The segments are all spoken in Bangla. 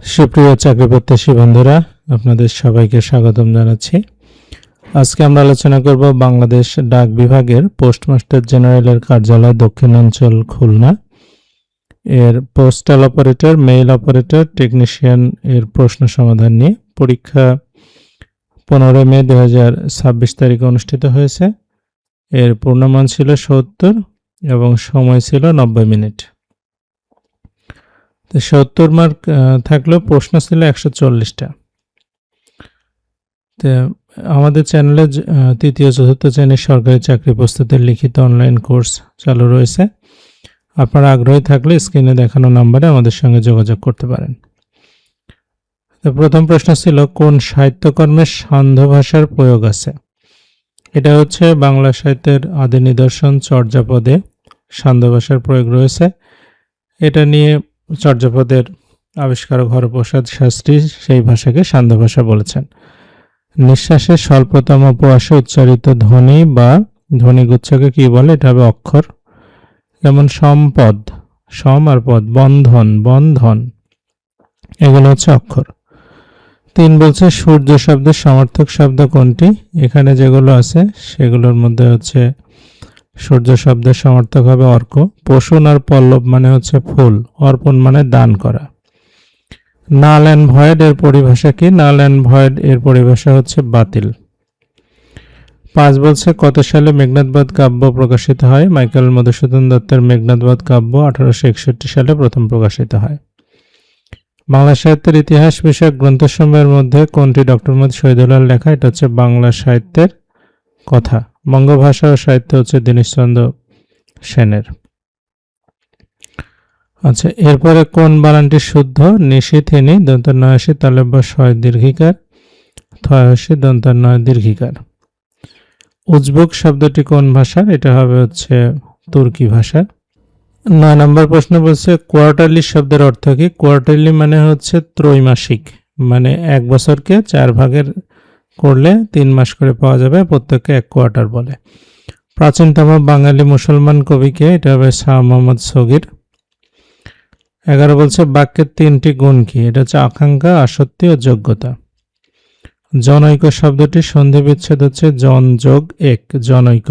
সুপ্রিয় চাকরি প্রত্যাশী বন্ধুরা, আপনাদের সবাইকে স্বাগতম জানাচ্ছি। আজকে আমরা আলোচনা করব বাংলাদেশ ডাক বিভাগের পোস্টমাস্টার জেনারেলের কার্যালয় দক্ষিণাঞ্চল খুলনা এর postal operator, mail operator, technician এর প্রশ্ন সমাধান নিয়ে। পরীক্ষা 15 মে 2026 তারিখে অনুষ্ঠিত হয়েছে। এর পূর্ণমান ছিল 70 এবং সময় ছিল 90 মিনিট। 70 মার্ক থাকলেও প্রশ্ন ছিল 140টা। তো আমাদের চ্যানেলে তৃতীয় চতুর্থ শ্রেণীর সরকারি চাকরি প্রস্তুতির লিখিত অনলাইন কোর্স চালু রয়েছে। আপনারা আগ্রহী থাকলে স্ক্রিনে দেখানো নম্বরে আমাদের সঙ্গে যোগাযোগ করতে পারেন। তো প্রথম প্রশ্ন ছিল, কোন সাহিত্যকর্মে সান্ধ্য ভাষার প্রয়োগ আছে? এটা হচ্ছে বাংলা সাহিত্যের আদি নিদর্শন চর্যাপদে সান্ধ্য ভাষার প্রয়োগ রয়েছে। এটা নিয়ে চর্যাপদের আবিষ্কারক হরপ্রসাদ শাস্ত্রী সেই ভাষাকে সান্ধ্য ভাষা বলেছেন। নিঃশ্বাসের স্বল্পতম প্রয়াসে উচ্চারিত ধ্বনি বা ধ্বনিগুচ্ছকে কি বলে? এটা হবে অক্ষর। যেমন সম্পদ, সম আর পদ, বন্ধন, বন্ধন, এগুলো হচ্ছে অক্ষর। 3 বলছে সূর্য শব্দের সমার্থক শব্দ কোনটি? এখানে যেগুলো আছে সেগুলোর মধ্যে হচ্ছে সূর্য শব্দের সমার্থক হবে অর্ক। পশুন আর পল্লব মানে হচ্ছে ফুল, অর্পণ মানে দান করা। নাল অ্যান্ড ভয়েড এর পরিভাষা কি? নাল অ্যান্ড ভয়েড এর পরিভাষা হচ্ছে বাতিল। 5 বলছে কত সালে মেঘনাদবধ কাব্য প্রকাশিত হয়? মাইকেল মধুসূদন দত্তের মেঘনাদবধ কাব্য 1861 সালে প্রথম প্রকাশিত হয়। বাংলা সাহিত্যের ইতিহাস বিষয়ক গ্রন্থসমূহের মধ্যে কোনটি ডক্টর মোহাম্মদ শহীদুল্লাহর লেখা? এটা হচ্ছে বাংলা সাহিত্যের কথা। বঙ্গভাষা ও সাহিত্য হচ্ছে দীনেশচন্দ্র সেনের। আচ্ছা, এরপরে কোন বানানটি শুদ্ধ? নিশি, থিনি, দন্তনয়সী, তালব্য শয় দীর্ঘিকার, থয়সী, দন্তনয় দীর্ঘিকার। উজবেক শব্দটি কোন ভাষার? এটা হবে হচ্ছে তুর্কি ভাষার। 9 নম্বর প্রশ্ন বলছে কোয়ার্টারলি শব্দের অর্থ কি? কোয়ার্টারলি মানে হচ্ছে ত্রৈমাসিক, মানে এক বছরকে 4 ভাগের করলে 3 মাস করে পাওয়া যাবে, প্রত্যেককে 1 কোয়ার্টার বলে। প্রাচীনতম বাঙালি মুসলমান কবিকে? এটা হবে শাহ মোহাম্মদ সগীর। 11 বলছে বাক্যের 3টি গুণ কি? এটা হচ্ছে আকাঙ্ক্ষা, আসক্তি ও যোগ্যতা। জনৈক শব্দটি সন্ধি বিচ্ছেদ হচ্ছে জন যোগ এক, জনৈক।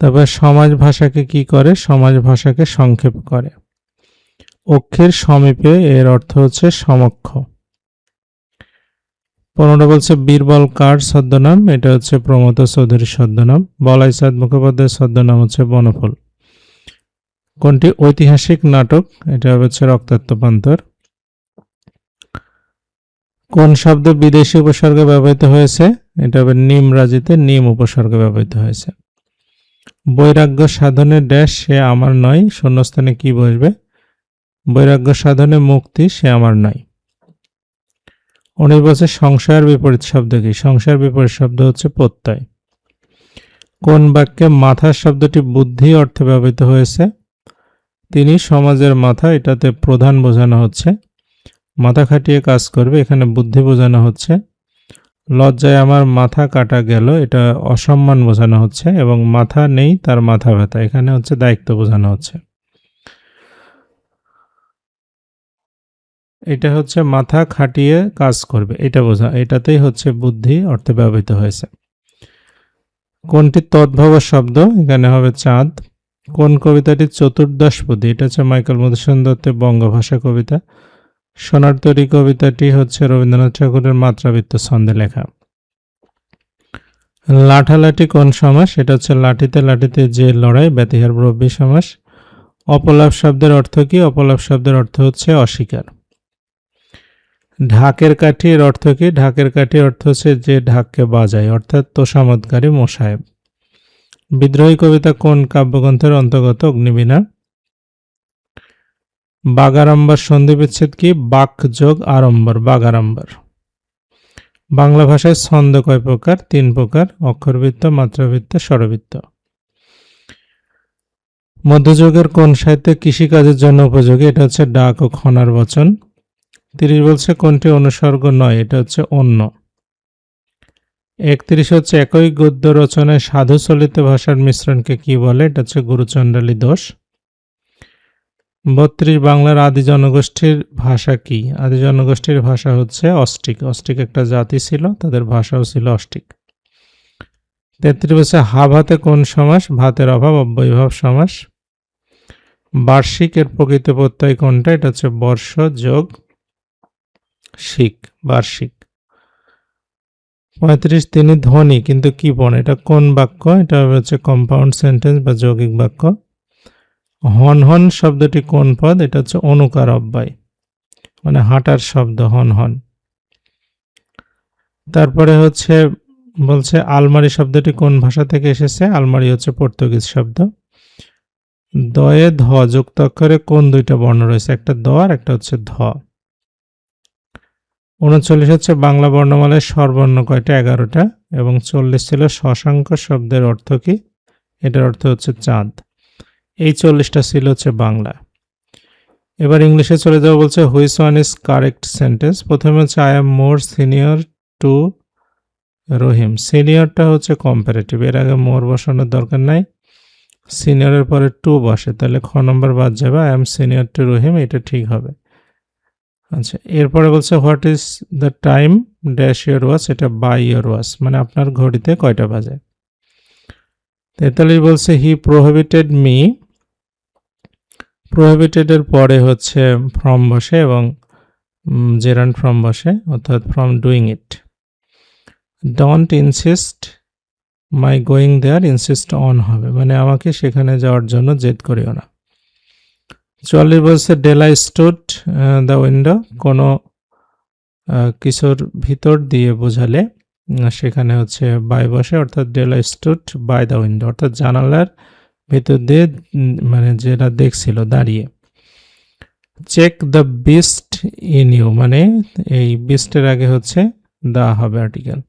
তারপর সমাজ ভাষাকে কি করে? সমাজ ভাষাকে সংক্ষেপ করে। অক্ষের সমীপে এর অর্থ হচ্ছে সমক্ষ। 15 বলছে বীরবল কার ছদ্মনাম? এটা হচ্ছে প্রমথ চৌধুরীর ছদ্মনাম। বলাই চাঁদ মুখোপাধ্যায়ের ছদ্মনাম হচ্ছে বনফুল। কোনটি ঐতিহাসিক নাটক? এটা হচ্ছে রক্তাক্তপান্তর। কোন শব্দ বিদেশি উপসর্গে ব্যবহৃত হয়েছে? এটা হবে নিমরাজিতে নিম উপসর্গে ব্যবহৃত হয়েছে। বৈরাগ্য সাধনে ড্যাশ সে আমার নয়, শূন্যস্থানে কি বসবে? বৈরাগ্য সাধনে মুক্তি সে আমার নয়। 19 বছর সংশয়ের বিপরীত শব্দ কি? সংশয়ের বিপরীত শব্দ হচ্ছে প্রত্যয়। কোন বাক্যে মাথা শব্দটি বুদ্ধি অর্থে ব্যবহৃত হয়েছে? তিনি সমাজের মাথা, এটাতে প্রধান বোঝানো হচ্ছে, মাথা খাটিয়ে কাজ করবে, এখানে বুদ্ধি বোঝানো হচ্ছে। লজ্জায় আমার মাথা কাটা গেল, এটা অসম্মান বোঝানো হচ্ছে, এবং মাথা নেই তার মাথা ব্যথা, এখানে হচ্ছে দায়িত্ব বোঝানো হচ্ছে। এটা হচ্ছে মাথা খাটিয়ে কাজ করবে, এটা এটাতেই হচ্ছে বুদ্ধি অর্থে ব্যবহৃত হয়েছে। কোনটি তদ্ভব শব্দ? এখানে হবে চাঁদ। কোন কবিতাটি চতুর্দশপদী? এটা হচ্ছে মাইকেল মধুসূদন দত্তের বঙ্গভাষা কবিতা। সোনার তরী কবিতাটি হচ্ছে রবীন্দ্রনাথ ঠাকুরের মাত্রাবৃত্ত ছন্দে লেখা। লাঠালাঠি কোন সমাস? এটা হচ্ছে লাঠিতে লাঠিতে যে লড়াই, ব্যতিহার ব্রহ্মী সমাস। অপলাপ শব্দের অর্থ কি? অপলাপ শব্দের অর্থ হচ্ছে অস্বীকার। ঢাকের কাঠি এর অর্থ কি? ঢাকের কাঠি অর্থ হচ্ছে যে ঢাককে বাজায়, অর্থাৎ তোষামতকারী মোসাহেব। বিদ্রোহী কবিতা কোন কাব্যগ্রন্থের অন্তর্গত? অগ্নিবীণা। বাগাড়ম্বর সন্ধি বিচ্ছেদ কি? বাক যোগ আড়ম্বর, বাগাড়ম্বর। বাংলা ভাষায় ছন্দ কয় প্রকার? 3 প্রকার, অক্ষরবৃত্ত, মাত্রাবৃত্ত, স্বরবৃত্ত। মধ্যযুগের কোন সাহিত্য কৃষিকাজের জন্য উপযোগী? এটা হচ্ছে ডাক ও খনার বচন। 30 বলছে কোনটি অনুসর্গ নয়? এটা হচ্ছে অন্য। 31 হচ্ছে একই গদ্য রচনায় সাধু চলিত ভাষার মিশ্রণকে কি বলে? এটা হচ্ছে গুরুচণ্ডালী দোষ। 32 বাংলার আদি জনগোষ্ঠীর ভাষা কি? আদি জনগোষ্ঠীর ভাষা হচ্ছে অস্ট্রিক। অস্ট্রিক একটা জাতি ছিল, তাদের ভাষাও ছিল অস্ট্রিক। 33 বলছে হা ভাতে কোন সমাস? ভাতের অভাব অব্যয়ীভাব সমাস। বার্ষিক এর প্রকৃত প্রত্যয় কোনটা? এটা হচ্ছে বর্ষ যোগ শিক, বার্ষিক। 35 তিনি ধনী কিন্তু কি বন? এটা কোন বাক্য? এটা হচ্ছে কম্পাউন্ড সেন্টেন্স বা যৌগিক বাক্য। হন হন শব্দটি কোন পদ? এটা হচ্ছে অনুকার অব্যয়, মানে হাঁটার শব্দ হন হন। তারপরে হচ্ছে বলছে আলমারি শব্দটি কোন ভাষা থেকে এসেছে? আলমারি হচ্ছে পর্তুগিজ শব্দ। দয়ে ধ যুক্ত অক্ষরে কোন দুইটা বর্ণ রয়েছে? একটা দ আর একটা হচ্ছে ধ। 39 হচ্ছে বাংলা বর্ণমালায় স্বরবর্ণ কয়টা? 11টা। এবং 40 ছিল শশাঙ্ক শব্দের অর্থ কি? এটার অর্থ হচ্ছে চাঁদ। এই 40টা ছিল হচ্ছে বাংলা। এবার ইংলিশে চলে যাওয়া বলছে which one is correct sentence. প্রথমে হচ্ছে I am more senior to Rahim. সিনিয়রটা হচ্ছে কম্পারেটিভ, এর আগে মোর বসানোর দরকার নাই, সিনিয়রের পরে টু বসে, তাহলে খ নম্বর বাদ যাবে। আই এম সিনিয়র টু রহিম, এটা ঠিক হবে। আচ্ছা, এরপরে বলছে what is the time dash your watch. এটা বাই ইয়োর ওয়াচ, মানে আপনার ঘড়িতে কয়টা বাজে। 43 বলছে হি প্রোহিবিটেড মি। প্রোহিবিটেড এর পরে হচ্ছে ফ্রম বসে এবং জেরান্ড ফ্রম বসে, অর্থাৎ from doing it. Don't insist my going there, insist on হবে, মানে আমাকে সেখানে যাওয়ার জন্য জেদ করিও না। 44 বলছে ডেলা স্টুড দ্য উইন্ডো। কোনো কিছুর ভিতর দিয়ে বোঝালে সেখানে হচ্ছে বাই বসে, অর্থাৎ Della stood by the window, অর্থাৎ জানালার ভিতর দিয়ে মানে যেটা দেখছিল দাঁড়িয়ে। Check the beast in you, মানে এই বিস্টের আগে হচ্ছে দা হবে article.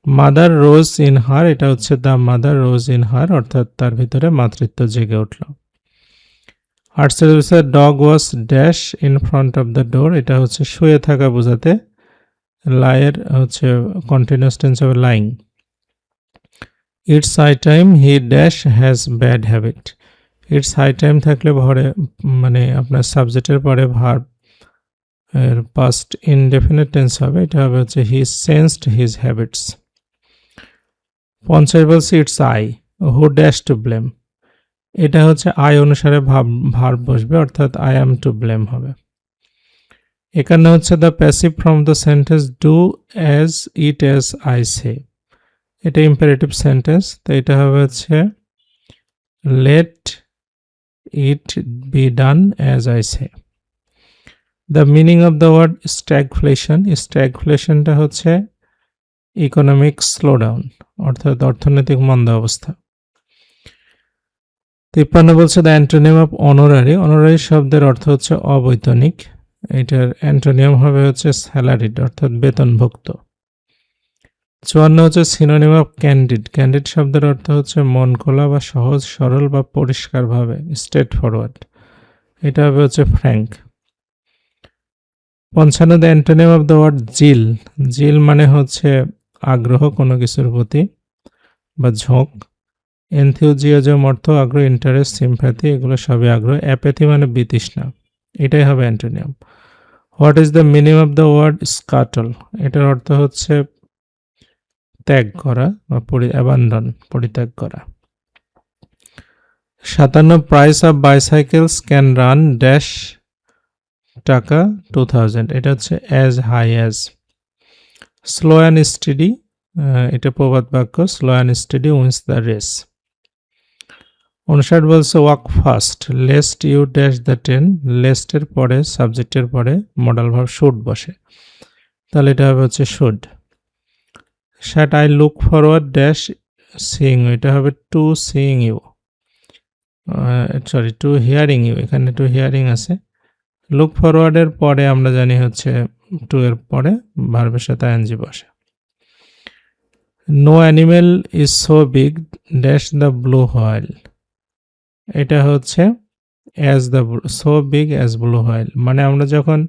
Mother rose in her, এটা হচ্ছে the mother rose in her, অর্থাৎ তার ভিতরে মাতৃত্ব জেগে উঠল। 48 dog was dash in front of the door, এটা হচ্ছে শুয়ে থাকা বোঝাতে লাইয়ের হচ্ছে কন্টিনিউয়াস টেন্স হবে lying. It's high time he dash has bad habit. It's high time থাকলে ভরে মানে আপনার সাবজেক্টের পরে ভার্ব এর পাস্ট ইনডেফিনিট টেন্স হবে, এটা হবে হচ্ছে হি সেন্সড হিজ হ্যাবিটস। 50 বলছে it's I who dash to blame, এটা হচ্ছে আই অনুসারে ভার্ব বসবে, অর্থাৎ আই অ্যাম টু ব্লেম হবে। এখানে হচ্ছে the passive from the sentence do as it as I say, এটা ইম্পারেটিভ সেন্টেন্স, তো এটা হবে হচ্ছে let it be done as I say. The meaning of the word stagflation, স্ট্যাগফ্লেশনটা হচ্ছে ইকোনমিক স্লোডাউন, অর্থাৎ অর্থনৈতিক মন্দা অবস্থা। 53 বলছে the antonym of honorary. Honorary শব্দের অর্থ হচ্ছে অবৈতনিক, এটার অ্যান্টোনিয়াম হবে হচ্ছে স্যালারিড, অর্থাৎ বেতনভুক্ত। 54 হচ্ছে সিনোনিম অফ ক্যান্ডিড। ক্যান্ডিড শব্দের অর্থ হচ্ছে মন খোলা বা সহজ সরল বা পরিষ্কারভাবে, স্ট্রেট ফরওয়ার্ড, এটা হবে হচ্ছে frank. 55 the antonym of the word zeal. Zeal মানে হচ্ছে আগ্রহ কোনো কিছুর প্রতি বা ঝোঁক। এনথিওজিয়াজম অর্থ আগ্রহ, ইন্টারেস্ট, সিম্প্যাথি, এগুলো সবই আগ্রহ। অ্যাপ্যাথি মানে বিতৃষ্ণা, এটাই হবে antonym. What is the meaning of the word scuttle. এটার অর্থ হচ্ছে ত্যাগ করা বা অ্যাবান্ডন, পরিত্যাগ করা। 57 price of bicycles can run dash টাকা 2000, এটা হচ্ছে as high as. Slow and steady, এটা প্রবাদ বাক্য, slow and steady wins the race. 59 বলছে walk fast lest you dash the train. লেস্টের পরে সাবজেক্টের পরে মডাল ভার্ব শুড বসে, তাহলে এটা হবে হচ্ছে should. 60 I look forward dash seeing, এটা হবে to seeing you, sorry to hearing you, এখানে টু হিয়ারিং আছে। লুক ফরওয়ার্ডের পরে আমরা জানি হচ্ছে টু এর পরে ভার্বের সাথে আইএনজি বসে। No animal is so big dash the blue whale, এটা হচ্ছে as the so big as blue whale, মানে আমরা যখন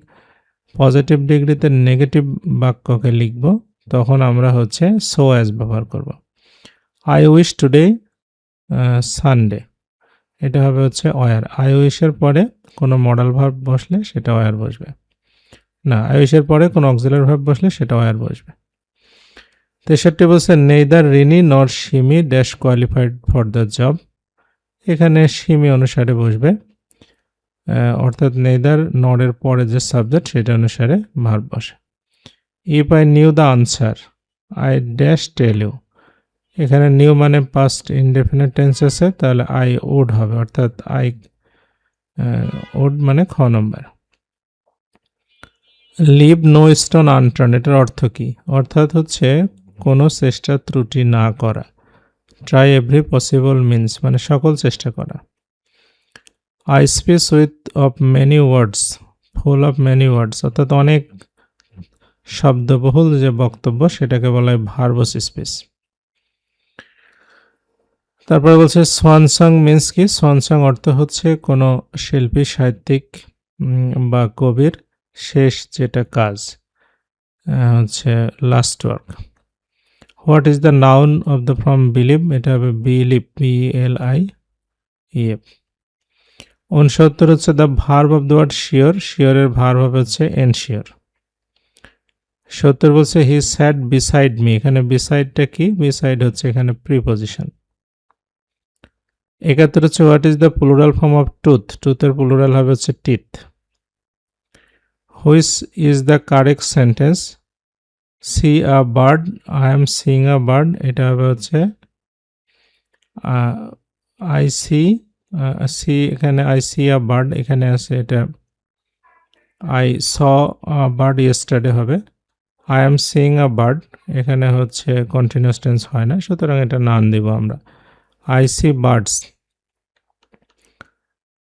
পজিটিভ ডিগ্রিতে নেগেটিভ বাক্যকে লিখব তখন আমরা হচ্ছে সো অ্যাজ ব্যবহার করব। আই উইশ টুডে সানডে, এটা হবে হচ্ছে ওয়ার। আই উইশ এর পরে কোনো মডাল ভার্ব বসলে সেটা ওয়ার বসবে, না আই উইশ এর পরে কোনো অক্সিলারি ভার্ব বসলে সেটা ওয়ার বসবে। 63 বলছে নেইদার রিনি নর Simi dash qualified for the job. এখানে সিমি অনুসারে বসবে, অর্থাৎ নেইদার নরের পরে যে সাবজেক্ট সেটা অনুসারে ভার্ব বসে। If I knew the answer I dash tell you. এখানে নিউ মানে পাস্ট ইনডেফিনিট টেন্স আছে, তাহলে আই উড হবে, অর্থাৎ আই উড মানে খ নম্বর। লিভ নো স্টোন আনটার্ন, এটার অর্থ কি? অর্থাৎ হচ্ছে কোনো চেষ্টা ত্রুটি না করা। ট্রাই এভরি পসিবল মিন্স মানে সকল চেষ্টা করা। I speech with of many words, full of many words, অর্থাৎ অনেক শব্দবহুল যে বক্তব্য সেটাকে বলা হয় ভার্বস স্পিচ। তারপরে বলছে সোয়ানসং মিন্স কি? সোয়ানসং অর্থ হচ্ছে কোনো শিল্পী, সাহিত্যিক বা কবির শেষ যেটা কাজ, হচ্ছে last work. What is the noun of the from believe? এটা হবে বিলিভ, BLIEF। 69 হচ্ছে the verb of the word sure, শিওরের ভার্ব হবে হচ্ছে এনশিওর। 70 বলছে হি স্যাট বিসাইড মি, এখানে বিসাইডটা কি? বিসাইড হচ্ছে এখানে প্রিপজিশন। 71 হচ্ছে what is the plural form of tooth, টুথের প্লুরাল হবে হচ্ছে teeth. Which is the correct sentence? See a bird, I am seeing a bird, এটা হবে হচ্ছে আই সি, এখানে আই সি আ বার্ড, এখানে আছে এটা I saw a bird yesterday হবে। I am seeing a bird, এখানে হচ্ছে কন্টিনিউয়াস টেন্স হয় না, সুতরাং এটা নান দিব আমরা, I see birds.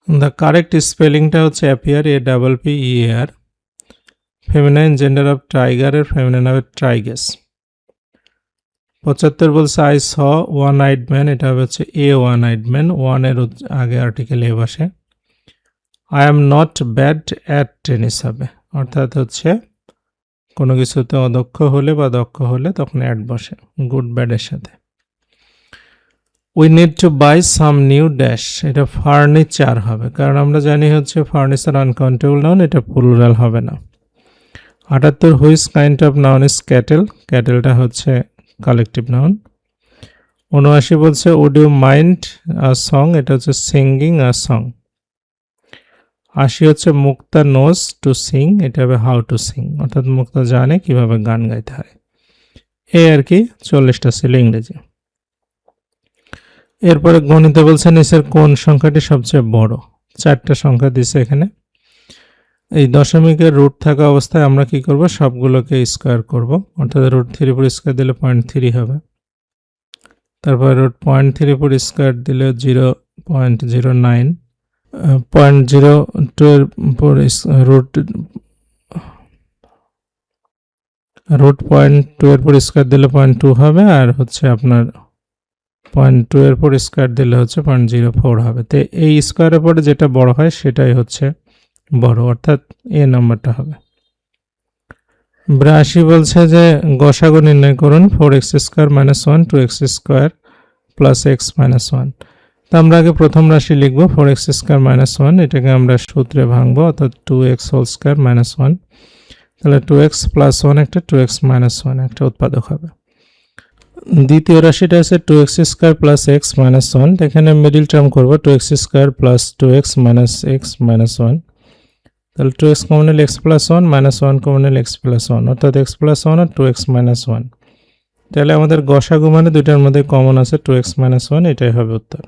The correct স্পেলিংটা হচ্ছে appear, APPEAR। Feminine gender of টাইগারের ফেমিনাইন হবে ট্রাইগেস। 75 বলছে I saw one eyed man, এটা হবে হচ্ছে ওয়ান আইড ম্যান, ওয়ানের আগে আর্টিকেল এ বসে। I am not bad at tennis হবে, অর্থাৎ হচ্ছে কোনো কিছুতে অদক্ষ হলে বা দক্ষ হলে তখন অ্যাড বসে গুড ব্যাডের সাথে। We need to buy some new dash, এটা ফার্নিচার হবে, কারণ আমরা জানি হচ্ছে ফার্নিচার আনকাউন্টেবল নাউন, এটা প্লুরাল হবে না। 78 which kind of noun is cattle, ক্যাটেলটা হচ্ছে কালেকটিভ নাউন। 79 বলছে would you mind a song, এটা হচ্ছে সিঙ্গিং আ সং। 80 হচ্ছে মুক্তা নোজ টু সিং, এটা হবে হাউ টু সিং, অর্থাৎ মুক্তা জানে কিভাবে গান গাইতে হয়। এই আর কি 40টা ছিল ইংরেজি। এরপরে গণিতে বলছে নিচের কোন সংখ্যাটি সবচেয়ে বড়? 4টা সংখ্যা দিছে এখানে। এই দশমিকের রুট থাকা অবস্থায় আমরা কি করব? সবগুলোকে স্কোয়ার করব, অর্থাৎ রুট 3 উপর স্কোয়ার দিলে 0.3 হবে। তারপর রুট 0.3 উপর স্কোয়ার দিলে 0.09, 0.02 এর উপর রুট 0.2 এর উপর স্কোয়ার দিলে 0.2 হবে, আর হচ্ছে আপনার 0.2 এর উপর স্কোয়ার দিলে হচ্ছে 0.04 হবে। তো এই স্কোয়ারের পরে যেটা বড় হয় সেটাই হচ্ছে বড়, অর্থাৎ এ নাম্বারটা হবে। 82 বলছে যে গসাগু নির্ণয় করুন 4x² - 1 2x² + x - 1। তো আমরা আগে প্রথম রাশি লিখব 4x² - 1, এটাকে আমরা সূত্রে ভাঙবো, অর্থাৎ 2x² - 1, তাহলে 2x + 1 একটা 2x - 1 একটা উৎপাদক হবে। দ্বিতীয় রাশিটা আছে 2x² + x - 1, এখানে মিডল টার্ম করব 2x² + 2x - x - 1, তাহলে 2x কমন নিলে x + 1 - 1 কমন নিলে x + 1, অর্থাৎ x + 1 আর 2x - 1। তাহলে আমাদের গসাগু মানে দুইটার মধ্যে কমন আছে 2x - 1, এটাই হবে উত্তর।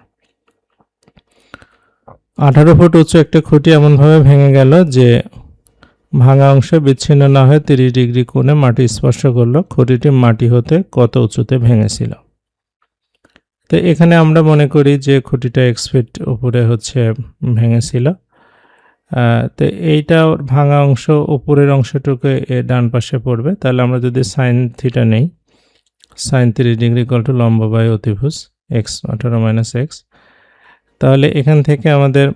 18 ফুট উঁচু একটা খুঁটি এমনভাবে ভেঙে গেল যে ভাঙা অংশ বিচ্ছিন্ন না হয়ে 30 ডিগ্রি কোণে মাটি স্পর্শ করলো। খুঁটিটি মাটি হতে কত উঁচুতে ভেঙেছিল? তো এখানে আমরা মনে করি যে খুঁটিটা x ফিট উপরে হচ্ছে ভেঙেছিল। তো এইটা ভাঙা অংশ উপরের অংশটুকু ডান পাশে পড়বে, তাহলে আমরা যদি সাইন থিটা নেই, সাইন 30 ডিগ্রি = লম্ব বাই অতিভুজ x 18 - x, তাহলে এখান থেকে আমাদের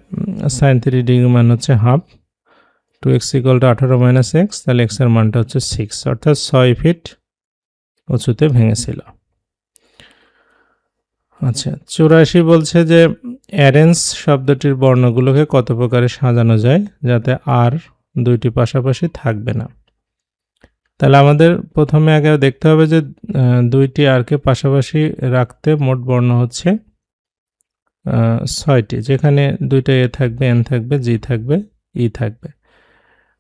সাইন 30 ডিগ্রি মান হচ্ছে হাফ, 2x = 18 - x, তাহলে x এর মানটা হচ্ছে 6, অর্থাৎ 6 ফিট উঁচুতে ভেঙেছিল। আচ্ছা 84 বলছে যে অ্যারেঞ্জ শব্দটির বর্ণগুলোকে কত প্রকারে সাজানো যায় যাতে আর দুইটি পাশাপাশি থাকবে না। তাহলে আমাদের প্রথমে আগে দেখতে হবে যে দুইটি আরকে পাশাপাশি রাখতে মোট বর্ণ হচ্ছে 6টি, যেখানে দুইটা এ থাকবে, এন থাকবে, জি থাকবে, ই থাকবে,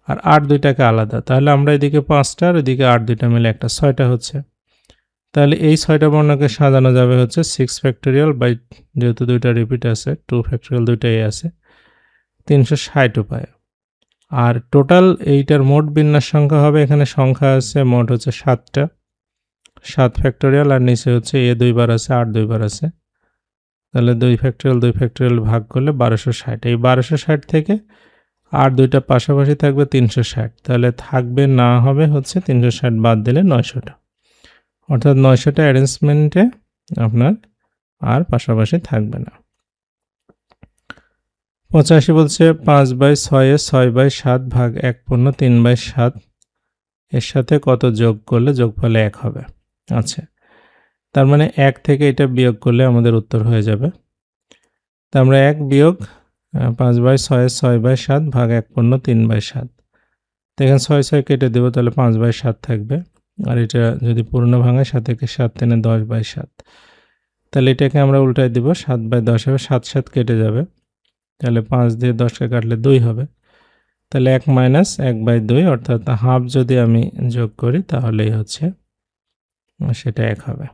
আর আর দুইটাকে আলাদা। তাহলে আমরা এদিকে 5টা আর এদিকে আর দুইটা মিলে একটা 6টা হচ্ছে। তাহলে এই 6টা বর্ণকে সাজানো যাবে হচ্ছে 6 ফ্যাক্টোরিয়াল বাই, যেহেতু দুইটা রিপিট আছে, 2 ফ্যাক্টোরিয়াল দুইটা এ আছে, 360 উপায়ে। আর টোটাল এইটার মোট বিন্যাস সংখ্যা হবে, এখানে সংখ্যা আছে মোট হচ্ছে 7টা, 7 ফ্যাক্টোরিয়াল, আর নিচে হচ্ছে এ দুইবার আছে, আর দুইবার আছে। তাহলে 2 ফ্যাক্টোরিয়াল ভাগ করলে 1260। এই 1260 থেকে আর দুইটা পাশাপাশি থাকবে 360। তাহলে থাকবে না হবে হচ্ছে 360 বাদ দিলে 900টা, অর্থাৎ 900টা অ্যারেঞ্জমেন্টে আপনার আর পাশাপাশি থাকবে না। 85 বলছে 5/6 এ 6/7 ভাগ 1/3/7 এর সাথে কত যোগ করলে যোগফলে 1 হবে। আচ্ছা, তার মানে 1 থেকে এটা বিয়োগ করলে আমাদের উত্তর হয়ে যাবে। তা আমরা 1 বিয়োগ 5/6 এ 6/7 ভাগ 1/3/7, তো এখানে 6 কেটে দেবো, তাহলে 5/7 থাকবে। আর এটা যদি পূর্ণ ভাঙায় 7 থেকে 7 3 10/7, তাহলে এটাকে আমরা উল্টাই দিব, 7/10 হবে, 7 কেটে যাবে, তাহলে 5 দিয়ে 10কে কাটলে 2 হবে। তাহলে 1 মাইনাস 1/2, অর্থাৎ হাফ যদি আমি যোগ করি তাহলেই হচ্ছে সেটা 1 হবে।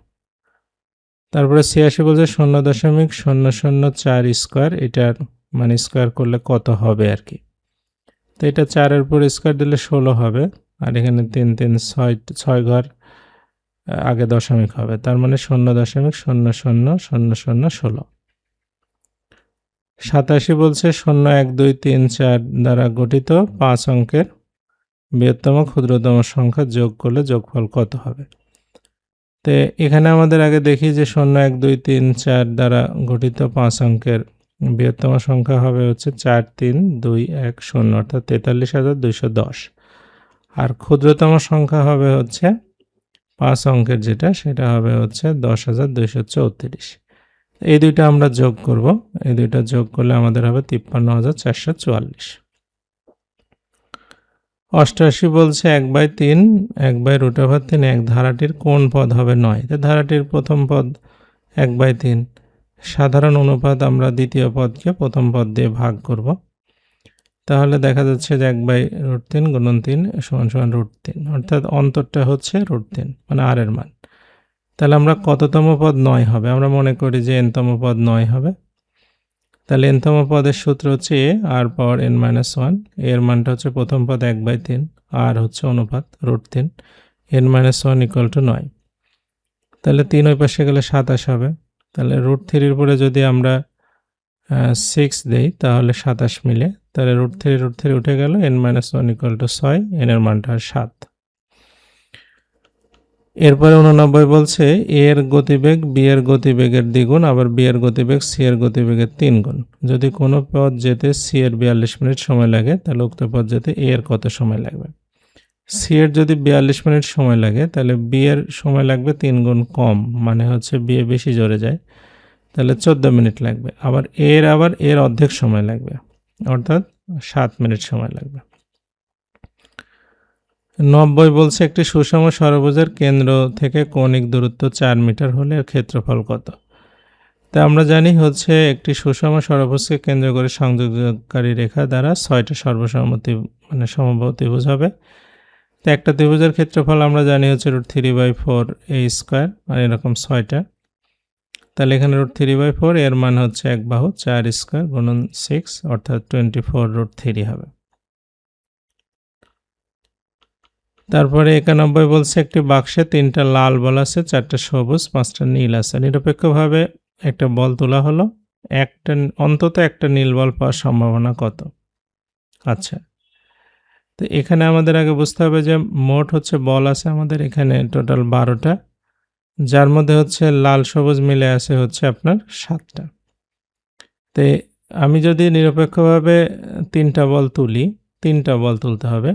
তারপরে 86 বলছে 0.004 স্কোয়ার, এটার মানে স্কোয়ার করলে কত হবে আর কি। তো এটা 4-এর উপর স্কোয়ার দিলে 16 হবে, আর এখানে 3 3 6 ঘর আগে দশমিক হবে, তার মানে 0.000016। 87 বলছে 0 1 2 3 4 দ্বারা গঠিত 5 অঙ্কের বৃহত্তম ক্ষুদ্রতম সংখ্যা যোগ করলে যোগফল কত হবে। তো এখানে আমাদের আগে দেখি যে 0 1 2 3 4 দ্বারা গঠিত 5 অঙ্কের বৃহত্তম সংখ্যা হবে হচ্ছে 4 3 2 1 0, অর্থাৎ 43,210, আর ক্ষুদ্রতম সংখ্যা হবে হচ্ছে 5 অঙ্কের যেটা, সেটা হবে হচ্ছে 10,234। এই দুইটা আমরা যোগ করব, এই দুইটা যোগ করলে আমাদের হবে 53,444। 88 বলছে 1/3 1/√3 এক ধারাটির কোন পদ হবে 9। তো ধারাটির প্রথম পদ 1/3, সাধারণ অনুপাত আমরা দ্বিতীয় পদকে প্রথম পদ দিয়ে ভাগ করব, তাহলে দেখা যাচ্ছে যে 1/√3 গুণন 3 সমান √3, অর্থাৎ অন্তরটা হচ্ছে √3 মানে আর এর মান। তাহলে আমরা কততম পদ 9 হবে, আমরা মনে করি যে nতম পদ 9 হবে। তাহলে nতম পদের সূত্র হচ্ছে a r পাওয়ার n-1, এর মানটা হচ্ছে প্রথম পদ 1/3, আর হচ্ছে অনুপাত √3, n-1 = 9। তাহলে 3 ওই পাশে গেলে 27 হবে, তাহলে √3-এর উপরে যদি আমরা 6 দেই তাহলে 27 মিলে, তাহলে √3 উঠে গেল, n-1 = 6, n এর মানটা 7। এরপরে 89 বলছে a এর গতিবেগ b এর গতিবেগের দ্বিগুণ, আবার b এর গতিবেগ c এর গতিবেগের 3 গুণ। যদি কোনো পথ যেতে c এর 42 মিনিট সময় লাগে, তাহলে উক্ত পথ যেতে a এর কত সময় লাগবে। c এর যদি 42 মিনিট সময় লাগে, তাহলে b এর সময় লাগবে 3 গুণ কম, মানে হচ্ছে b এ বেশি জোরে যায়, তাহলে 14 মিনিট লাগবে। আবার এর অর্ধেক সময় লাগবে, অর্থাৎ 7 মিনিট সময় লাগবে। 90 বলছে একটি সুষম ষড়ভুজের কেন্দ্র থেকে কৌণিক দূরত্ব 4 মিটার হলে এর ক্ষেত্রফল কত। তা আমরা জানি হচ্ছে একটি সুষম ষড়ভুজকে কেন্দ্র করে সংযোগকারী রেখা দ্বারা 6টা সর্বসম্মতি মানে সমবাহু ত্রিভুজ হবে। তো একটা ত্রিভুজের ক্ষেত্রফল আমরা জানি হচ্ছে √3/4 a স্কোয়ার, মানে এরকম 6টা। তাহলে এখানে √3/4 এর মান হচ্ছে এক বাহু, 4 স্কোয়ার গুণন 6, অর্থাৎ 24√3 হবে। তারপরে 91 বলছে একটি বাক্সে 3টা লাল বল আছে, 4টা সবুজ, 5টা নীল আছে। নিরপেক্ষভাবে একটা বল তোলা হলো, অন্তত একটা নীল বল পাওয়ার সম্ভাবনা কত। আচ্ছা, তো এখানে আমাদের আগে বুঝতে হবে যে মোট হচ্ছে বল আছে আমাদের এখানে টোটাল 12টা, যার মধ্যে হচ্ছে লাল সবুজ মিলে আছে হচ্ছে আপনার 7টা। তো আমি যদি নিরপেক্ষভাবে 3টা বল তুলি, 3টা বল তুলতে হবে,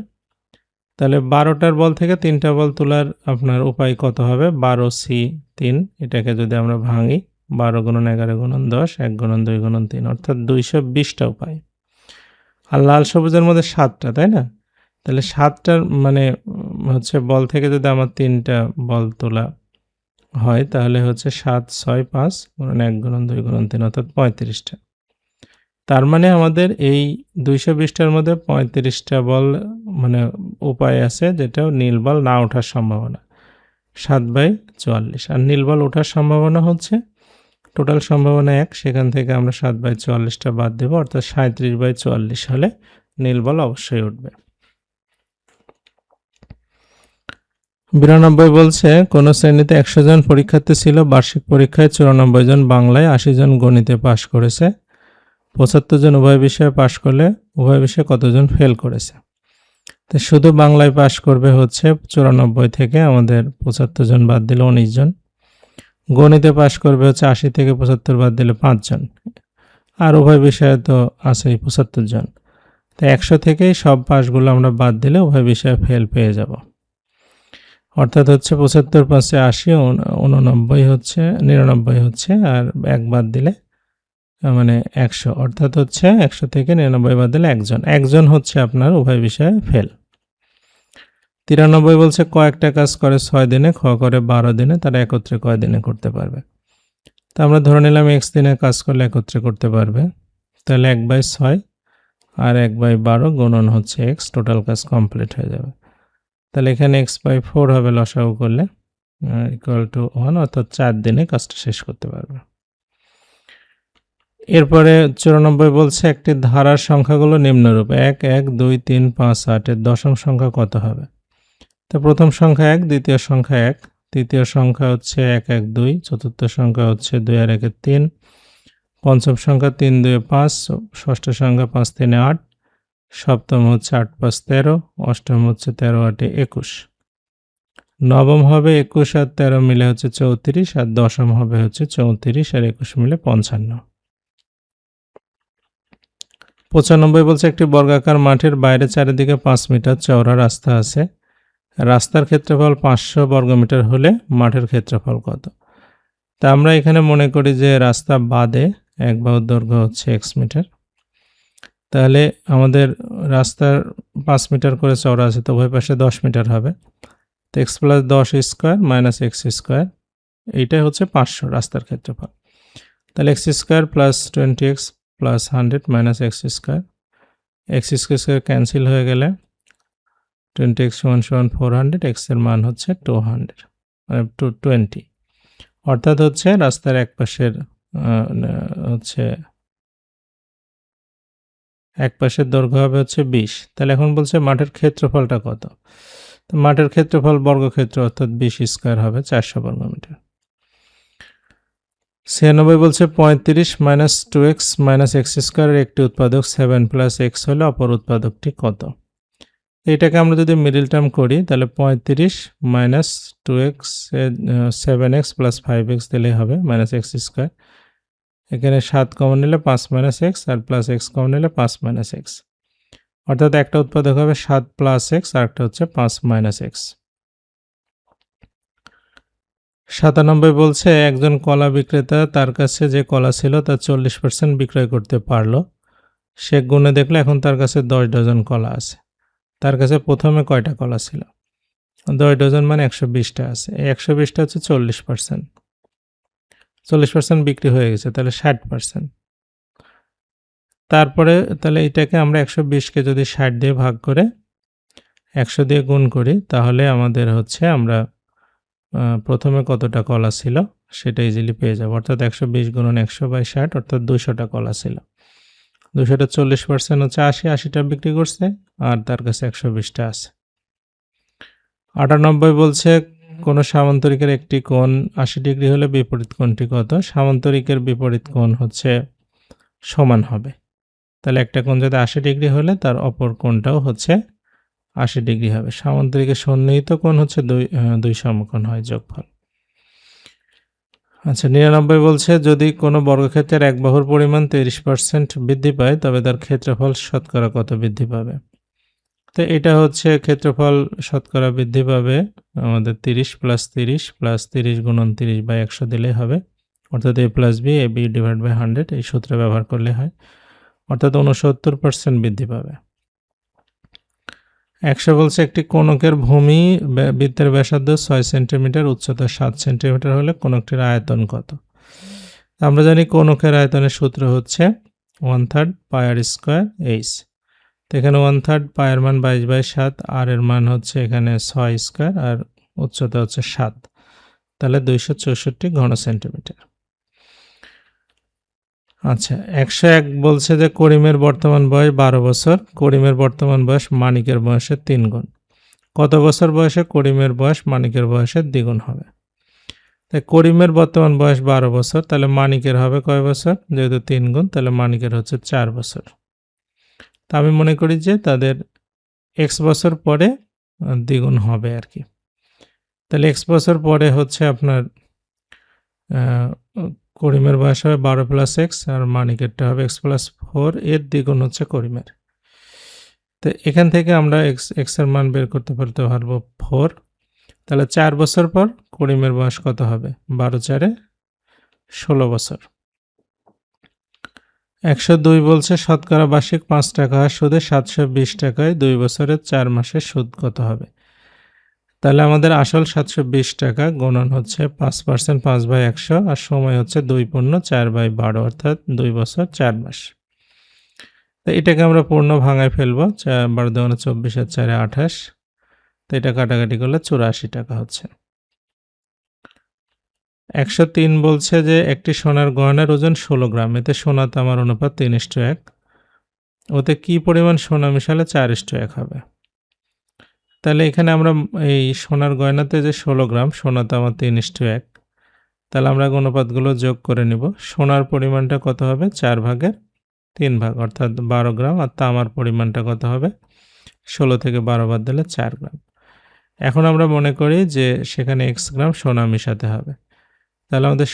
তাহলে 12টার বল থেকে 3টা বল তোলার আপনার উপায় কত হবে, 12c3, এটাকে যদি আমরা ভাঙি 12 গুণন 11 গুণন 10, 1 গুণন 2 গুণন 3 অর্থাৎ 220টাও পাই। আর লাল সবুজের মধ্যে 7টা, তাই না? তাহলে 7টার মানে হচ্ছে বল থেকে যদি আমার 3টা বল তোলা হয় তাহলে হচ্ছে 7, 6, 5 গুণন 1 গুণন 2 গুণন 3 অর্থাৎ 35টা। তার মানে আমাদের এই 220টার মধ্যে 35টা বল মানে উপায় আছে যেটা নীল বল না ওঠার সম্ভাবনা 7/44। আর নীল বল ওঠার সম্ভাবনা হচ্ছে টোটাল সম্ভাবনা 1, সেখান থেকে আমরা 7/44টা বাদ দেব অর্থাৎ 37/44 হলে নীল বল অবশ্যই উঠবে। 92 বলছে কোন শ্রেণীতে 100 জন পরীক্ষার্থী ছিল, বার্ষিক পরীক্ষায় 94 জন বাংলায়, 80 জন গণিতে পাশ করেছে, 75 জন উভয় বিষয়ে পাশ করলে উভয় বিষয়ে কতজন ফেল করেছে। তো শুধু বাংলায় পাশ করবে হচ্ছে 94 থেকে আমাদের 75 জন বাদ দিলে 19 জন, গণিতে পাশ করবে হচ্ছে 80 থেকে 75 বাদ দিলে 5 জন, আর উভয় বিষয়ে তো আছেই 75 জন। তো 100 থেকেই সব পাশগুলো আমরা বাদ দিলে উভয় বিষয়ে ফেল পেয়ে যাব। অর্থাৎ হচ্ছে 75 পাশে 80, 89 হচ্ছে 99 হচ্ছে, আর 1 বাদ দিলে মানে 100, অর্থাৎ হচ্ছে 100 থেকে 99 বাদ দিলে একজন হচ্ছে আপনার উভয় বিষয়ে ফেল। 93 বলছে কয়েকটা কাজ করে 6 দিনে, খ করে 12 দিনে, তারা একত্রে কয় দিনে করতে পারবে। তো আমরা ধরে নিলাম x দিনে কাজ করলে একত্রে করতে পারবে, তাহলে 1/6 আর 1/12 গুণন হচ্ছে x, টোটাল কাজ কমপ্লিট হয়ে যাবে। তাহলে এখানে x/4 হবে লসাগু করলে ইকুয়াল টু 1, অর্থাৎ 4 দিনে কাজটা শেষ করতে পারবে। এরপরে 94 বলছে একটি ধারার সংখ্যাগুলো নিম্নরূপ: 1, 1, 2, 3, 5, 8 এর দশম সংখ্যা কত হবে? তো প্রথম সংখ্যা 1, দ্বিতীয় সংখ্যা 1, তৃতীয় সংখ্যা হচ্ছে 1, 1, 2, চতুর্থ সংখ্যা হচ্ছে 2 আর 1 3, পঞ্চম সংখ্যা 3, 2, 5, ষষ্ঠ সংখ্যা 5, 3, 8, সপ্তম হচ্ছে 8, 5, 13, অষ্টম হচ্ছে 13, 8, 21, নবম হবে 21 আর 13 মিলে হচ্ছে 34, আর দশম হবে হচ্ছে 34 আর 21 মিলে 55। 95 বলছে একটি বর্গাকার মাঠের বাইরে চারিদিকে 5 মিটার চওড়া রাস্তা আছে, রাস্তার ক্ষেত্রফল 500 বর্গমিটার হলে মাঠের ক্ষেত্রফল কত? তা আমরা এখানে মনে করি যে রাস্তা বাদে এক বাহুর দৈর্ঘ্য হচ্ছে x মিটার, তাহলে আমাদের রাস্তার 5 মিটার করে চওড়া আছে, তো উভয় পাশে 10 মিটার হবে, তো x + 10 square minus x square, এইটাই হচ্ছে 500 রাস্তার ক্ষেত্রফল। তাহলে x square plus 20x plus 100 minus x square, x square cancel হয়ে গেলে 20x = 400, x এর মান হচ্ছে 200 মানে 220, অর্থাৎ হচ্ছে রাস্তার এক পাশের দৈর্ঘ্য হবে হচ্ছে 20। তাহলে এখন বলছে মাঠের ক্ষেত্রফলটা কত? তো মাঠের ক্ষেত্রফল বর্গক্ষেত্র অর্থাৎ 20 স্কয়ার হবে 400 বর্গমিটার। 96 বলছে 35 মাইনাস 2x মাইনাস x স্কয়ারের একটি উৎপাদক 7 + x হলে অপর উৎপাদকটি কত? এটাকে আমরা যদি মিডল টার্ম করি তাহলে 35 minus 2x 7x plus 5x দিলেই হবে মাইনাস x স্কয়ার, এখানে 7 কমন নিলে 5 মাইনাস x আর প্লাস x কমন নিলে 5 মাইনাস x, অর্থাৎ একটা উৎপাদক হবে 7 প্লাস x আর একটা হচ্ছে 5 মাইনাস x। 97 বলছে একজন কলা বিক্রেতা তার কাছে যে কলা ছিল তার 40% বিক্রয় করতে পারলো, সে গুণে দেখলো এখন তার কাছে 10 ডজন কলা আছে, তার কাছে প্রথমে কয়টা কলা ছিল? 10 ডজন মানে 120টা আছে, এই 120টা হচ্ছে 40%, 40% বিক্রি হয়ে গেছে, তাহলে 60%। তারপরে তাহলে এটাকে আমরা 120কে যদি 60 দিয়ে ভাগ করে 100 দিয়ে গুণ করি তাহলে আমাদের হচ্ছে আমরা প্রথমে কতটা কলা ছিল সেটা ইজিলি পেয়ে যাব, অর্থাৎ 120 গুণন 100/60 অর্থাৎ 200টা কলা ছিল, 200টা 40% হচ্ছে 80, 80টা বিক্রি করছে আর তার কাছে 120টা আছে। 98 বলছে কোন সামান্তরিকের একটি কোণ 80 ডিগ্রি হলে বিপরীত কোণটি কত? সামান্তরিকের বিপরীত কোণ হচ্ছে সমান হবে, তাহলে একটা কোণ যদি 80 ডিগ্রি হলে তার অপর কোণটাও হচ্ছে 80 ডিগ্রি হবে। সামান্তরিকের সন্নিহিত কোণ হচ্ছে দুই সমকোণ হয় যোগফল। আচ্ছা 99 বলছে যদি কোনো বর্গক্ষেত্রের এক বাহুর পরিমাণ 30% বৃদ্ধি পায় তবে তার ক্ষেত্রফল শতকরা কত বৃদ্ধি পাবে? তো এটা হচ্ছে ক্ষেত্রফল শতকরা বৃদ্ধি পাবে আমাদের 30 + 30 + 30 × 30/100 দিলেই হবে, অর্থাৎ a plus b ab divide by 100 এই সূত্র ব্যবহার করলে হয়, অর্থাৎ 69% বৃদ্ধি পাবে। 100 বলছে একটি কোণকের ভূমি বৃত্তের ব্যাসার্ধ 6 সেন্টিমিটার, উচ্চতা 7 সেন্টিমিটার হলে কোণকটির আয়তন কত? আমরা জানি কোণকের আয়তনের সূত্র হচ্ছে 1/3 পাই আর স্কোয়ার এইচ। তো এখানে 1/3 পায়ের মান 22/7, আর এর মান হচ্ছে এখানে 6 স্কোয়ার, আর উচ্চতা হচ্ছে 7, তাহলে 264 ঘন সেন্টিমিটার। আচ্ছা, 101 বলছে যে করিমের বর্তমান বয়স 12 বছর। করিমের বর্তমান বয়স মানিকের বয়সের 3 গুণ। কত বছর বয়সে করিমের বয়স মানিকের বয়সের দ্বিগুণ হবে? তাই করিমের বর্তমান বয়স 12 বছর, তাহলে মানিকের হবে কয় বছর? যেহেতু 3 গুণ, তাহলে মানিকের হচ্ছে 4 বছর। তা আমি মনে করি যে তাদের এক্স বছর পরে দ্বিগুণ হবে আর কি। তাহলে এক্স বছর পরে হচ্ছে আপনার করিমের বয়স হবে 12 প্লাস এক্স, আর মানিকেরটা হবে এক্স প্লাস 4, এর দ্বিগুণ হচ্ছে করিমের। তো এখান থেকে আমরা এক্স এর মান বের করতে পারবো 4। তাহলে 4 বছর পর করিমের বয়স কত হবে? 12 4 16 বছর। 102 বলছে শতকরা বার্ষিক 5 টাকা সুদে 720 টাকায় 2 বছরের 4 মাসের সুদ কত হবে? তাহলে আমাদের আসল 720 টাকা, গুণন হচ্ছে 5%, 5/100, আর সময় হচ্ছে 2/4/12, অর্থাৎ 2 বছর 4 মাস। তো এটাকে আমরা পূর্ণ ভাঙায় ফেলবো। 12 × 24 আর 4 28, তো এটা কাটাকাটি করলে 84 টাকা হচ্ছে। 103 বলছে যে একটি সোনার গয়নার ওজন 16 গ্রাম, এতে সোনা তামার অনুপাত 3:1, ওতে কি পরিমাণ সোনা মিশালে 4:1 হবে? তাহলে এখানে আমরা এই সোনার গয়নাতে যে 16 গ্রাম, সোনা তামা 3:1, তাহলে আমরা অনুপাতগুলো যোগ করে নিব। সোনার পরিমাণটা কত হবে? 4 ভাগের 3 ভাগ, অর্থাৎ 12 গ্রাম, আর তামার পরিমাণটা কত হবে? 16 থেকে 12 বাদ দিলে 4 গ্রাম। এখন আমরা মনে করি যে সেখানে x গ্রাম সোনা মিশাতে হবে। তাহলে আমাদের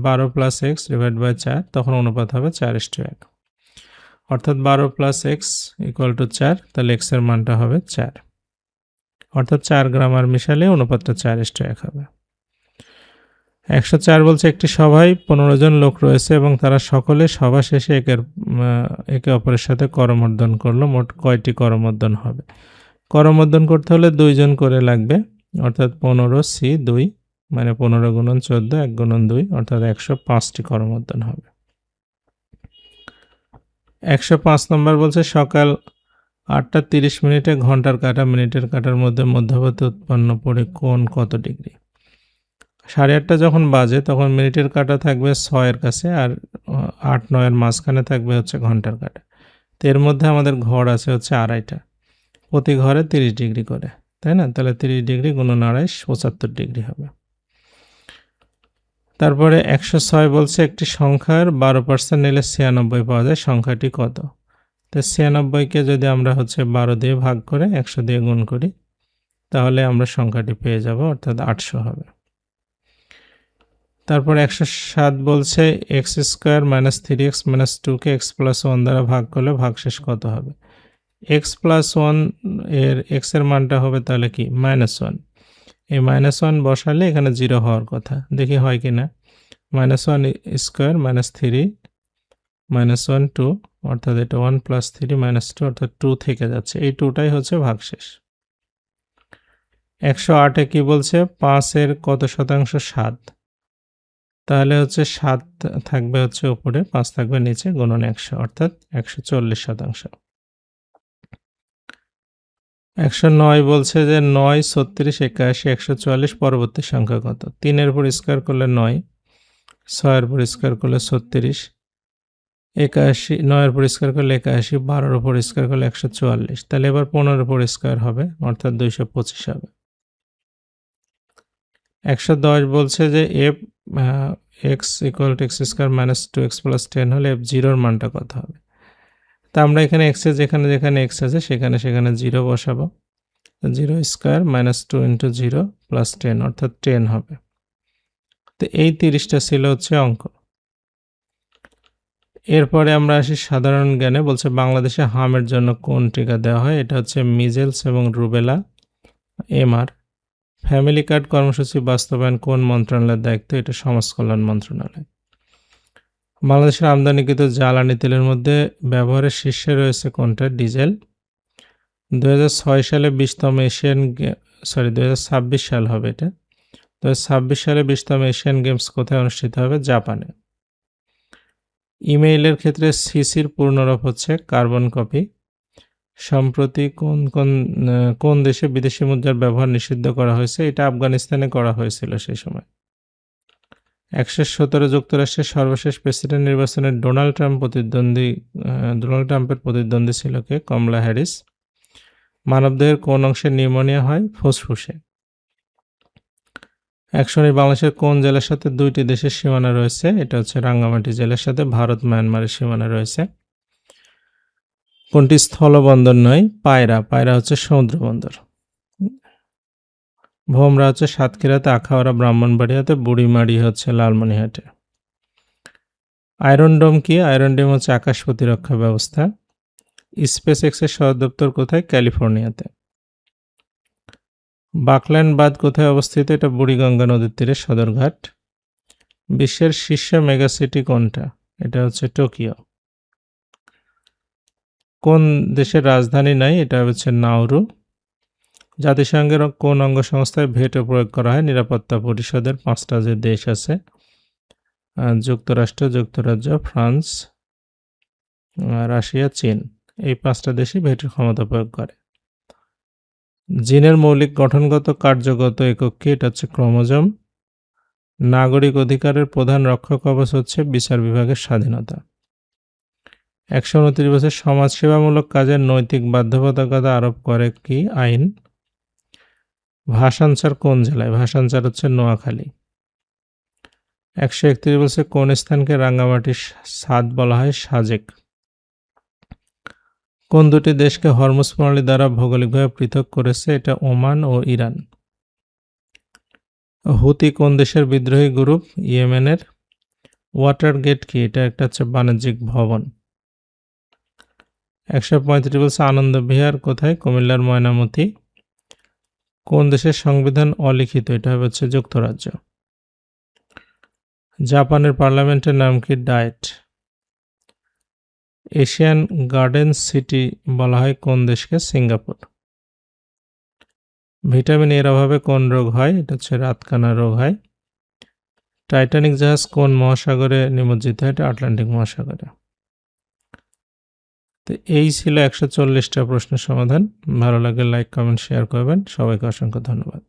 12 প্লাস এক্স ডিভাইড বাই 4, তখন অনুপাত হবে 4:1, অর্থাৎ 12 প্লাস এক্স ইকুয়াল টু 4, তাহলে এক্স এর মানটা হবে 4, অর্থাৎ 4 গ্রাম আর মিশালে অনুপাতটা 4:1 হবে। 104 বলছে একটি সভায় 15 জন লোক রয়েছে এবং তারা সকলে সভা শেষে একে অপরের সাথে করমর্দন করলো। মোট কয়টি করমর্দন হবে? করমর্দন করতে হলে 2 জন করে লাগবে, অর্থাৎ 15C2, মানে 15 × 14, 1 × 2, অর্থাৎ 105টি করমর্দন হবে। 105 নম্বর বলছে সকাল 8টা 30 মিনিটে ঘন্টার কাঁটা মিনিটের কাঁটার মধ্যে মধ্যবর্তী উৎপন্ন কোণ কত ডিগ্রি? 8:30 যখন বাজে তখন মিনিটের কাঁটা থাকবে 6 এর কাছে, আর 8 9 এর মাঝখানে থাকবে হচ্ছে ঘন্টার কাঁটা। তো এর মধ্যে আমাদের ঘর আছে হচ্ছে 2.5টা, প্রতি ঘরে 30 ডিগ্রি করে, তাই না? তাহলে 30 ডিগ্রি গুণন 2.5 75 ডিগ্রি হবে। তারপরে 106 বলছে একটি সংখ্যার 12% নিলে 96 পাওয়া যায়, সংখ্যাটি কত? তো 96কে যদি আমরা হচ্ছে 12 দিয়ে ভাগ করে 100 দিয়ে গুণ করি, তাহলে আমরা সংখ্যাটি পেয়ে যাব, অর্থাৎ 800 হবে। তারপর 107 বলছে x² - 3x - 2কে x + 1 দ্বারা ভাগ করলে ভাগশেষ কত হবে? x + 1 এর x এর মানটা হবে তাহলে কি? -1। এই -1 বসালে এখানে 0 হওয়ার কথা, দেখি হয় কি না। -1² - 3 -1 2, অর্থাৎ এটা 1 + 3 - 2, অর্থাৎ 2 থেকে যাচ্ছে, এই 2টাই হচ্ছে ভাগশেষ। 108-এ কি বলছে? 5 এর কত শতাংশ 7? তাহলে হচ্ছে 7 থাকবে হচ্ছে উপরে, 5 থাকবে নিচে, গুণন 100, অর্থাৎ 140%। 109 বলছে যে 9 36 81 144 পরবর্তী সংখ্যা কত? 3 এর উপর স্কয়ার করলে 9, 6 এর উপর স্কয়ার করলে 36, 81 9 এর উপর স্কয়ার করলে 81, 12 এর উপর স্কয়ার করলে 144, তাহলে এবার 15 এর উপর স্কয়ার হবে, অর্থাৎ 225 হবে। 110 বলছে যে x = x² - 2x + 10 হলে f0 এর মানটা কত হবে? তা আমরা এখানে x এর যেখানে x আছে সেখানে 0 বসাবো। 0² - 2 × 0 + 10, অর্থাৎ 10 হবে। তো এই 30টা ছিল হচ্ছে অঙ্ক। এরপরে আমরা আসি সাধারণ জ্ঞানে। বলছে বাংলাদেশে হামের জন্য কোন টিকা দেওয়া হয়? এটা হচ্ছে মিজেলস এবং রুবেলা, MR। ফ্যামিলি কার্ড কর্মসূচি বাস্তবায়ন কোন মন্ত্রণালয়ের দায়িত্ব? এটা সমাজ কল্যাণ মন্ত্রণালয়। বাংলাদেশের আমদানিকৃত জ্বালানি তেলের মধ্যে ব্যবহারের শীর্ষে রয়েছে কোনটা? ডিজেল। 2006 সালে 20তম এশিয়ান 2026 সাল হবে এটা। 2026 সালে 20তম এশিয়ান গেমস কোথায় অনুষ্ঠিত হবে? জাপানে। ইমেইলের ক্ষেত্রে সিসির পূর্ণরূপ হচ্ছে কার্বন কপি। সম্প্রতি কোন দেশে বিদেশি মুদ্রার ব্যবহার নিষিদ্ধ করা হয়েছে? এটা আফগানিস্তানে করা হয়েছিল সেই সময়। 117 যুক্তরাষ্ট্রের সর্বশেষ প্রেসিডেন্ট নির্বাচনে ডোনাল্ড ট্রাম্পের প্রতিদ্বন্দ্বী ছিল কে? কমলা হ্যারিস। মানবদেহের কোন অংশে নিউমোনিয়া হয়? ফুসফুসে। একসঙ্গে বাংলাদেশের কোন জেলার সাথে 2টি দেশের সীমানা রয়েছে? এটা হচ্ছে রাঙ্গামাটি জেলার সাথে ভারত মায়ানমারের সীমানা রয়েছে। কোনটি স্থলবন্দর নয়? পায়রা হচ্ছে সমুদ্র বন্দর। ভোমরা হচ্ছে সাতক্ষীরাতে, আখাউড়া ব্রাহ্মণবাড়িয়াতে, বুড়িমারি হচ্ছে লালমনিরহাটে। আয়রন ডোম কি? আয়রন ডোম হচ্ছে আকাশ প্রতিরক্ষা ব্যবস্থা। স্পেস এক্সের সদর দপ্তর কোথায়? ক্যালিফোর্নিয়াতে। বাকল্যান্ড বাঁধ কোথায় অবস্থিত? এটা বুড়িগঙ্গা নদীর তীরে সদরঘাট। বিশ্বের শীর্ষ মেগাসিটি কোনটা? এটা হচ্ছে টোকিও। কোন দেশের রাজধানী নাই? এটা হচ্ছে নাউরু। জাতিসংঘের কোন অঙ্গ সংস্থায় ভেটো প্রয়োগ করা হয়? নিরাপত্তা পরিষদের 5টা যে দেশ আছে, যুক্তরাষ্ট্র, যুক্তরাজ্য, ফ্রান্স, রাশিয়া, চীন, এই 5টা দেশই ভেটোর ক্ষমতা প্রয়োগ করে। জিনের মৌলিক গঠনগত কার্যগত একক কি? এটা হচ্ছে ক্রোমোজোম। নাগরিক অধিকারের প্রধান রক্ষা কবচ হচ্ছে বিচার বিভাগের স্বাধীনতা। 129 বছর সমাজসেবামূলক কাজের নৈতিক বাধ্যবাধকতা আরোপ করে কি আইন? ভাষাঞ্চার কোন জেলায়? ভাষাঞ্চার হচ্ছে নোয়াখালী। 131 বছর কোন স্থানকে রাঙ্গামাটির ছাদ বলা হয়? সাজেক। কোন দুটি দেশকে হরমুজ প্রণালী দ্বারা ভৌগোলিকভাবে পৃথক করেছে? এটা ওমান ও ইরান। হুতি কোন দেশের বিদ্রোহী গ্রুপ? ইয়েমেনের। ওয়াটার গেট কি? এটা একটা হচ্ছে বাণিজ্যিক ভবন। 135 বছর আনন্দ বিহার কোথায়? কুমিল্লার ময়নামতি। কোন দেশের সংবিধান অলিখিত? এটা হচ্ছে যুক্তরাজ্য। জাপানের পার্লামেন্টের নাম কি? ডায়েট। এশিয়ান গার্ডেন সিটি বলা হয় কোন দেশকে? সিঙ্গাপুর। ভিটামিন এর অভাবে কোন রোগ হয়? এটা হচ্ছে রাতকানা রোগ হয়। টাইটানিক জাহাজ কোন মহাসাগরে নিমজ্জিত হয়? এটা আটলান্টিক মহাসাগরে। তো এই ছিল 140টা প্রশ্নের সমাধান। ভালো লাগলে লাইক, কমেন্ট, শেয়ার করবেন। সবাইকে অসংখ্য ধন্যবাদ।